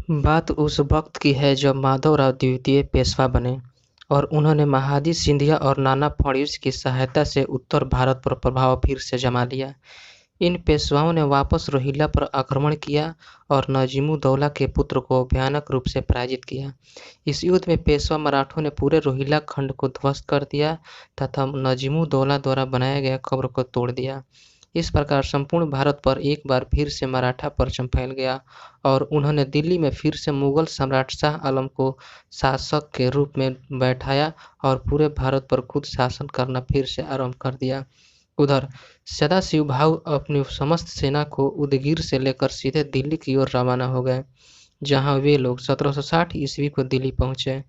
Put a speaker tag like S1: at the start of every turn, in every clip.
S1: बात उस वक्त की है जब माधवराव द्वितीय पेशवा बने और उन्होंने महादजी सिंधिया और नाना फडणवीस की सहायता से उत्तर भारत पर प्रभाव फिर से जमा लिया। इन पेशवाओं ने वापस रोहिल्ला पर आक्रमण किया और नजीमुद्दौला के पुत्र को भयानक रूप से पराजित किया। इस युद्ध में पेशवा मराठों ने पूरे रोहिल्ला खंड को ध्वस्त कर दिया तथा नजीमुद्दौला द्वारा बनाया गया कब्र को तोड़ दिया। इस प्रकार संपूर्ण भारत पर एक बार फिर से मराठा परचम फैल गया और उन्होंने दिल्ली में फिर से मुगल सम्राट शाह आलम को शासक के रूप में बैठाया और पूरे भारत पर खुद शासन करना फिर से आरंभ कर दिया। उधर सदाशिव भाऊ अपनी समस्त सेना को उदगीर से लेकर सीधे दिल्ली की ओर रवाना हो गए, जहां वे लोग 1760 ईस्वी को दिल्ली पहुंचे।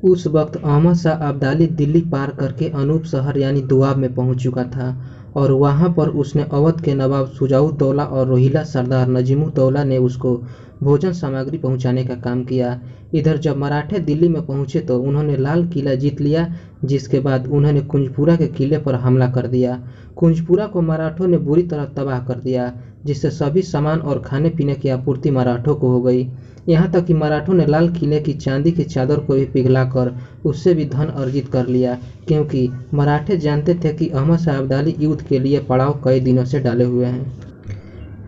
S2: उस वक्त अहमद शाह अब्दाली दिल्ली पार करके अनूप शहर यानी दोआब में पहुंच चुका था और वहां पर उसने अवध के नवाब शुजाउद्दौला और रोहिला सरदार नजीमुद्दौला ने उसको भोजन सामग्री पहुंचाने का काम किया। इधर जब मराठे दिल्ली में पहुंचे तो उन्होंने लाल किला जीत लिया, जिसके बाद उन्होंने कुंजपुरा के किले पर हमला कर दिया। कुंजपुरा को मराठों ने बुरी तरह तबाह कर दिया, जिससे सभी सामान और खाने पीने की आपूर्ति मराठों को हो गई। यहाँ तक कि मराठों ने लाल किले की चांदी की चादर को भी पिघलाकर उससे भी धन अर्जित कर लिया, क्योंकि मराठे जानते थे कि अहमद शाह अब्दाली युद्ध के लिए पड़ाव कई दिनों से डाले हुए हैं।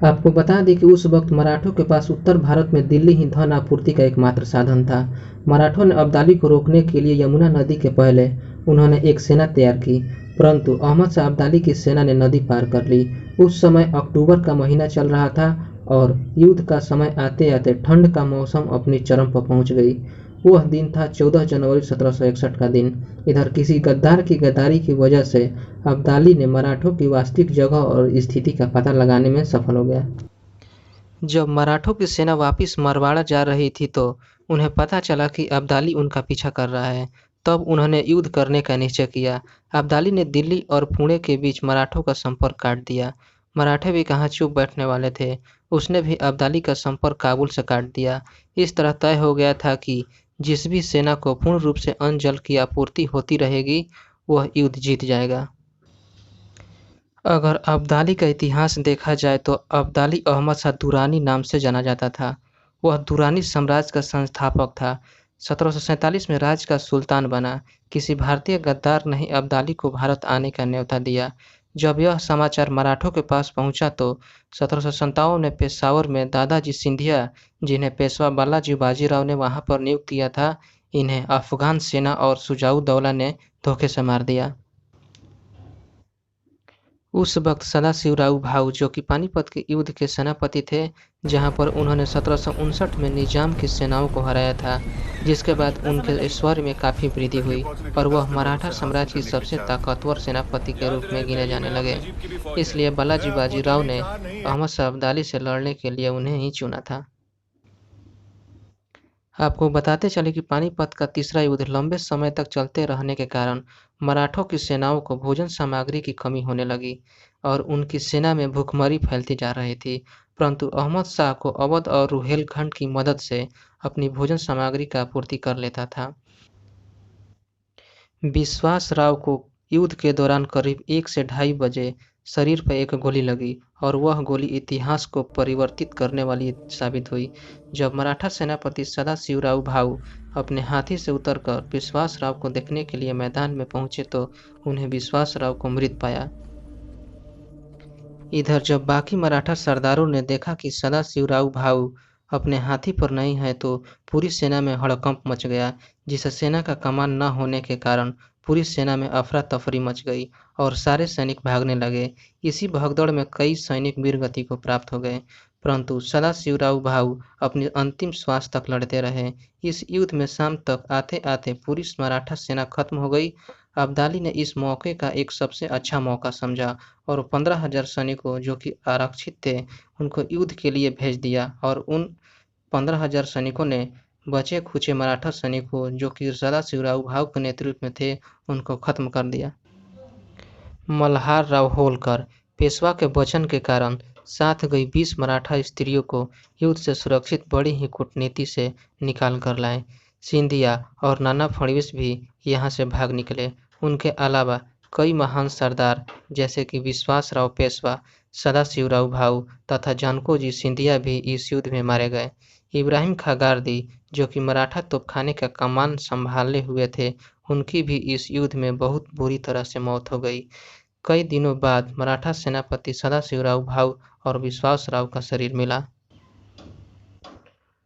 S2: आपको बता दें कि उस वक्त मराठों के पास उत्तर भारत में दिल्ली ही धन आपूर्ति का एकमात्र साधन था। मराठों ने अब्दाली को रोकने के लिए यमुना नदी के पहले उन्होंने एक सेना तैयार की, परंतु अहमद शाह अब्दाली की सेना ने नदी पार कर ली। उस समय अक्टूबर का महीना चल रहा था और युद्ध का समय आते आते ठंड का मौसम अपनी चरम पर पहुंच गई। वह दिन था 14 जनवरी 1761 का दिन। इधर किसी गद्दार की गद्दारी की वजह से अब्दाली ने मराठों की वास्तविक जगह और स्थिति का पता लगाने में सफल हो गया।
S1: जब मराठों की सेना वापस मरवाड़ा जा रही थी तो उन्हें पता चला कि अब्दाली उनका पीछा कर रहा है। तब उन्होंने युद्ध करने का निश्चय किया। अब्दाली ने दिल्ली और पुणे के बीच मराठों का संपर्क काट दिया। मराठे भी कहाँ चुप बैठने वाले थे, उसने भी अब्दाली का संपर्क काबुल से काट दिया। इस तरह तय हो गया था कि जिस भी सेना को पूर्ण रूप से अन्न जल की आपूर्ति होती रहेगी वह युद्ध जीत जाएगा। अगर अब्दाली का इतिहास देखा जाए तो अब्दाली अहमद शाह दुरानी नाम से जाना जाता था। वह दुरानी साम्राज्य का संस्थापक था। 1747 में राज्य का सुल्तान बना। किसी भारतीय गद्दार ने अब्दाली को भारत आने का न्योता दिया। जब यह समाचार मराठों के पास पहुंचा तो 1757 में पेशावर में दादाजी सिंधिया, जिन्हें पेशवा बालाजी बाजीराव ने वहां पर नियुक्त किया था, इन्हें अफगान सेना और शुजाउद्दौला ने धोखे से मार दिया। उस वक्त सदाशिवराव भाऊ, जो कि पानीपत के युद्ध के सेनापति थे, जहां पर उन्होंने 1759 में निजाम की सेनाओं को हराया था, जिसके बाद उनके ऐश्वर्य में काफ़ी वृद्धि हुई और वह मराठा साम्राज्य की सबसे ताकतवर सेनापति के रूप में गिने जाने लगे। इसलिए बालाजी बाजीराव ने अहमद शाह अब्दाली से लड़ने के लिए उन्हें ही चुना था। आपको बताते चले कि पानीपत का तीसरा युद्ध लंबे समय तक चलते रहने के कारण मराठों की सेनाओं को भोजन सामग्री की कमी होने लगी और उनकी सेना में भूखमरी फैलती जा रही थी। परंतु अहमद शाह को अवध और रुहेलखंड की मदद से अपनी भोजन सामग्री का आपूर्ति कर लेता था। विश्वास राव को युद्ध के दौरान करीब 1 से 2:30 बजे शरीर पर एक गोली लगी और वह गोली इतिहास को परिवर्तित करने वाली साबित हुई। जब मराठा सेनापति सदाशिवराव भाऊ अपने हाथी से उतरकर विश्वास राव को देखने के लिए मैदान में पहुंचे तो उन्हें विश्वास राव को मृत पाया। इधर जब बाकी मराठा सरदारों ने देखा कि सदाशिवराव भाऊ अपने हाथी पर नहीं है तो पूरी सेना में हड़कंप मच गया, जिससे सेना का कमान न होने के कारण पूरी सेना में अफरा तफरी मच गई और सारे सैनिक भागने लगे। इसी भगदड़ में कई सैनिक वीरगति को प्राप्त हो गए, परंतु सदाशिवराव भाऊ अपनी अंतिम श्वास तक लड़ते रहे। इस युद्ध में शाम तक आते आते पूरी मराठा सेना खत्म हो गई। अब्दाली ने इस मौके का एक सबसे अच्छा मौका समझा और 15,000 सैनिकों, जो कि आरक्षित थे, उनको युद्ध के लिए भेज दिया और उन 15,000 सैनिकों ने बचे खुचे मराठा सैनिकों, जो कि सदाशिवराव भाऊ के नेतृत्व में थे, उनको खत्म कर दिया। मल्हार राव होलकर पेशवा के वचन के कारण साथ गई 20 मराठा स्त्रियों को युद्ध से सुरक्षित बड़ी ही कूटनीति से निकाल कर लाए। सिंधिया और नाना फडणवीस भी यहाँ से भाग निकले। उनके अलावा कई महान सरदार जैसे कि विश्वास राव पेशवा, सदाशिवराव भाऊ तथा जानकोजी सिंधिया भी इस युद्ध में मारे गए। इब्राहिम खाँ गारदी, जो कि मराठा तोपखाने का कमान संभाले हुए थे, उनकी भी इस युद्ध में बहुत बुरी तरह से मौत हो गई। कई दिनों बाद मराठा सेनापति सदाशिवराव भाऊ और विश्वासराव का शरीर मिला।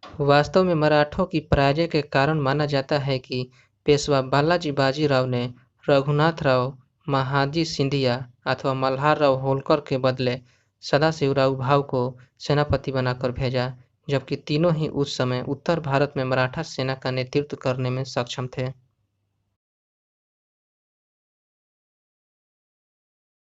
S1: वास्तव में मराठों की पराजय के कारण माना जाता है कि पेशवा बालाजी बाजीराव ने रघुनाथराव महाजी सिंधिया अथवा मल्हारराव होलकर के बदले सदाशिवराव भाऊ को सेनापति बनाकर भेजा, जबकि तीनों ही उस समय उत्तर भारत में मराठा सेना का नेतृत्व करने में सक्षम थे।